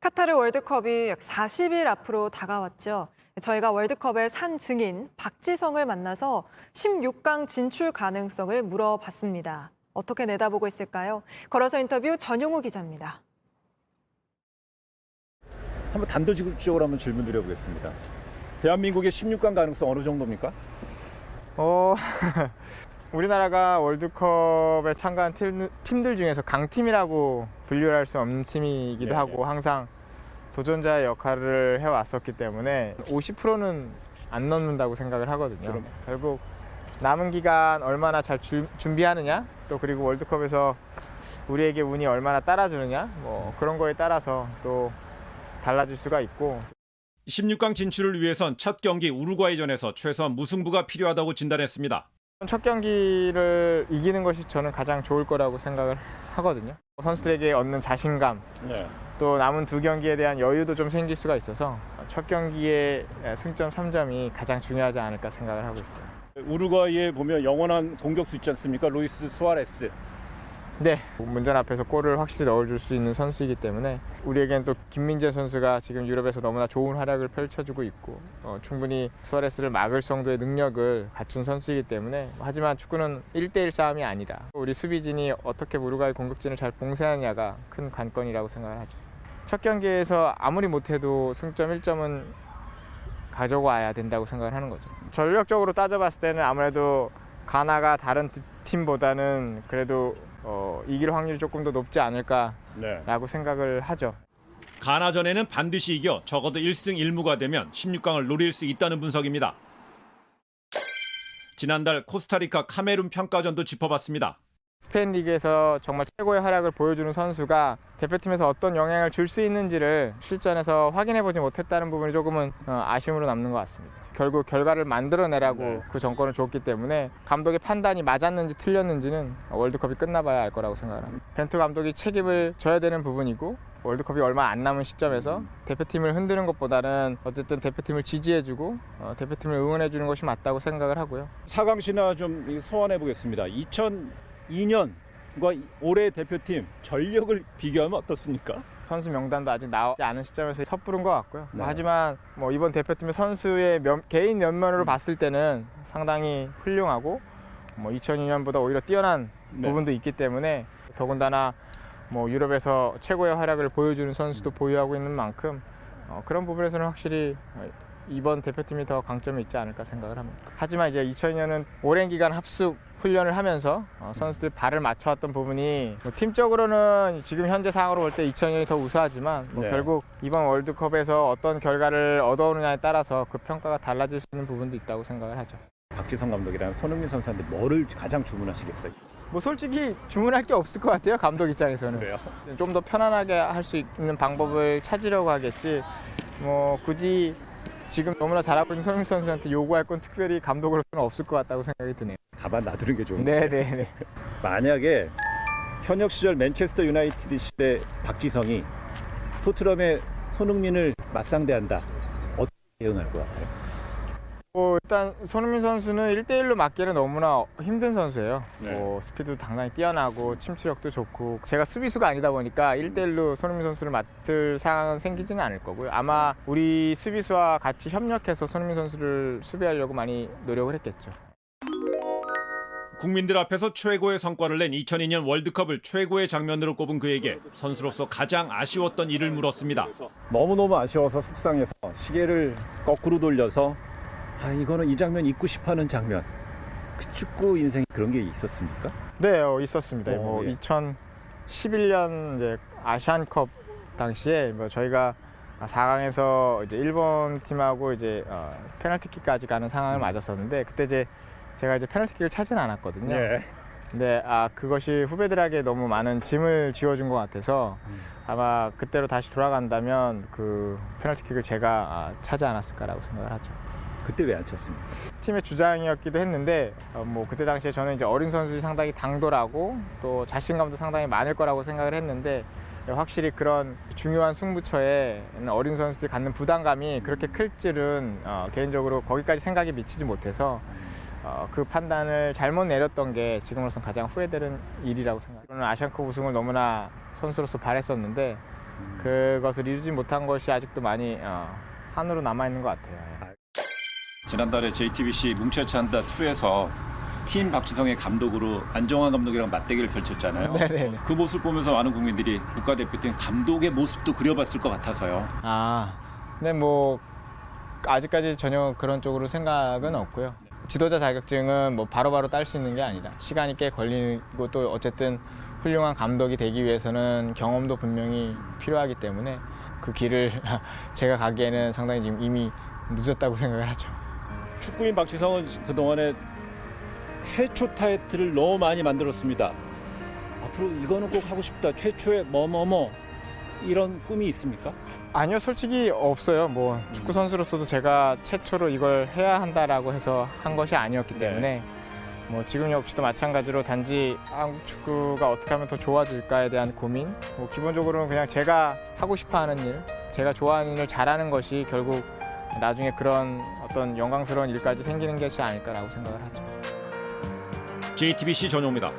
카타르 월드컵이 약 40일 앞으로 다가왔죠. 저희가 월드컵의 산 증인 박지성을 만나서 16강 진출 가능성을 물어봤습니다. 어떻게 내다보고 있을까요? 걸어서 인터뷰 전용우 기자입니다. 한번 단도직입적으로 한번 질문 드려보겠습니다. 대한민국의 16강 가능성 어느 정도입니까? 우리나라가 월드컵에 참가한 팀들 중에서 강팀이라고 분류할 수 없는 팀이기도 하고 항상 도전자의 역할을 해왔었기 때문에 50%는 안 넘는다고 생각을 하거든요. 결국 남은 기간 얼마나 잘 준비하느냐, 또 그리고 월드컵에서 우리에게 운이 얼마나 따라주느냐, 그런 거에 따라서 또 달라질 수가 있고. 16강 진출을 위해선 첫 경기 우루과이전에서 최소한 무승부가 필요하다고 진단했습니다. 첫 경기를 이기는 것이 저는 가장 좋을 거라고 생각을 하거든요. 선수들에게 얻는 자신감, 또 남은 두 경기에 대한 여유도 좀 생길 수가 있어서 첫 경기의 승점 3점이 가장 중요하지 않을까 생각을 하고 있어요. 우루과이에 보면 영원한 공격수 있지 않습니까? 루이스 수아레스. 네, 문전 앞에서 골을 확실히 넣어줄 수 있는 선수이기 때문에 우리에겐 또 김민재 선수가 지금 유럽에서 너무나 좋은 활약을 펼쳐주고 있고 충분히 수아레스를 막을 정도의 능력을 갖춘 선수이기 때문에, 하지만 축구는 1대1 싸움이 아니다. 우리 수비진이 어떻게 우루과이 공격진을 잘 봉쇄하느냐가 큰 관건이라고 생각을 하죠. 첫 경기에서 아무리 못해도 승점 1점은 가져와야 된다고 생각을 하는 거죠. 전력적으로 따져봤을 때는 아무래도 가나가 다른 팀보다는 그래도 이길 확률이 조금 더 높지 않을까라고 생각을 하죠. 가나전에는 반드시 이겨 적어도 1승 1무가 되면 16강을 노릴 수 있다는 분석입니다. 지난달 코스타리카 카메룬 평가전도 짚어봤습니다. 스페인 리그에서 정말 최고의 활약을 보여주는 선수가 대표팀에서 어떤 영향을 줄 수 있는지를 실전에서 확인해보지 못했다는 부분이 조금은 아쉬움으로 남는 것 같습니다. 결국 결과를 만들어내라고 그 정권을 줬기 때문에 감독의 판단이 맞았는지 틀렸는지는 월드컵이 끝나봐야 알 거라고 생각합니다. 벤투 감독이 책임을 져야 되는 부분이고, 월드컵이 얼마 안 남은 시점에서 대표팀을 흔드는 것보다는 어쨌든 대표팀을 지지해주고 대표팀을 응원해주는 것이 맞다고 생각을 하고요. 4강 신화 좀 소환해 보겠습니다. 2002년과 올해 대표팀 전력을 비교하면 어떻습니까? 선수 명단도 아직 나오지 않은 시점에서 섣부른 것 같고요. 하지만 이번 대표팀의 선수의 개인 면면으로 봤을 때는 상당히 훌륭하고 2002년보다 오히려 뛰어난 부분도 있기 때문에, 더군다나 유럽에서 최고의 활약을 보여주는 선수도 보유하고 있는 만큼 그런 부분에서는 확실히 이번 대표팀이 더 강점이 있지 않을까 생각을 합니다. 하지만 이제 2002년은 오랜 기간 합숙 훈련을 하면서 선수들 발을 맞춰왔던 부분이 팀적으로는 지금 현재 상황으로 볼 때 2002년이 더 우수하지만 결국 이번 월드컵에서 어떤 결과를 얻어오느냐에 따라서 그 평가가 달라질 수 있는 부분도 있다고 생각을 하죠. 박지성 감독이랑 손흥민 선수한테 뭐를 가장 주문하시겠어요? 솔직히 주문할 게 없을 것 같아요. 감독 입장에서는. 그래요? 좀 더 편안하게 할 수 있는 방법을 찾으려고 하겠지, 굳이 지금 너무나 잘하고 있는 손흥민 선수한테 요구할 건 특별히 감독으로서는 없을 것 같다고 생각이 드네요. 가만 놔두는 게 좋은데. 네네네. 만약에 현역 시절 맨체스터 유나이티드 시대 박지성이 토트넘의 손흥민을 맞상대한다, 어떻게 대응할 것 같아요? 일단 손흥민 선수는 1대1로 맞기에는 너무나 힘든 선수예요. 스피드도 당당히 뛰어나고 침투력도 좋고, 제가 수비수가 아니다 보니까 1대1로 손흥민 선수를 맡을 상황은 생기지는 않을 거고요. 아마 우리 수비수와 같이 협력해서 손흥민 선수를 수비하려고 많이 노력을 했겠죠. 국민들 앞에서 최고의 성과를 낸 2002년 월드컵을 최고의 장면으로 꼽은 그에게 선수로서 가장 아쉬웠던 일을 물었습니다. 너무너무 아쉬워서 속상해서 시계를 거꾸로 돌려서 이거는 이 장면 잊고 싶어하는 장면. 그 축구 인생에 그런 게 있었습니까? 네, 있었습니다. 2011년 이제 아시안컵 당시에 저희가 4강에서 이제 일본 팀하고 이제 페널티킥까지 가는 상황을 맞았었는데, 그때 제가 페널티킥을 차지는 않았거든요. 근데 그것이 후배들에게 너무 많은 짐을 지어준 것 같아서 아마 그때로 다시 돌아간다면 그 페널티킥을 제가 차지 않았을까라고 생각을 하죠. 그때 왜 안 쳤습니까? 팀의 주장이었기도 했는데 그때 당시에 저는 이제 어린 선수들이 상당히 당돌하고 또 자신감도 상당히 많을 거라고 생각을 했는데, 확실히 그런 중요한 승부처에 어린 선수들이 갖는 부담감이 그렇게 클 줄은 개인적으로 거기까지 생각이 미치지 못해서 그 판단을 잘못 내렸던 게 지금으로선 가장 후회되는 일이라고 생각해요. 저는 아시안컵 우승을 너무나 선수로서 바랬었는데 그것을 이루지 못한 것이 아직도 많이 한으로 남아 있는 것 같아요. 지난달에 JTBC 뭉쳐야 한다 2에서 팀 박지성의 감독으로 안정환 감독이랑 맞대결을 펼쳤잖아요. 네네. 그 모습 보면서 많은 국민들이 국가대표팀 감독의 모습도 그려봤을 것 같아서요. 근데 뭐 아직까지 전혀 그런 쪽으로 생각은 없고요. 지도자 자격증은 뭐 바로바로 딸 수 있는 게 아니다. 시간이 꽤 걸리고 또 어쨌든 훌륭한 감독이 되기 위해서는 경험도 분명히 필요하기 때문에 그 길을 제가 가기에는 상당히 지금 이미 늦었다고 생각을 하죠. 축구인 박지성은 그동안에 최초 타이틀을 너무 많이 만들었습니다. 앞으로 이거는 꼭 하고 싶다. 최초의 뭐뭐뭐 이런 꿈이 있습니까? 아니요, 솔직히 없어요. 뭐 축구 선수로서도 제가 최초로 이걸 해야 한다라고 해서 한 것이 아니었기 때문에 뭐 지금 역시도 마찬가지로 단지 한국 축구가 어떻게 하면 더 좋아질까에 대한 고민. 뭐 기본적으로는 그냥 제가 하고 싶어하는 일, 제가 좋아하는 일을 잘하는 것이 결국 나중에 그런 어떤 영광스러운 일까지 생기는 것이 아닐까라고 생각을 하죠. JTBC 전용입니다.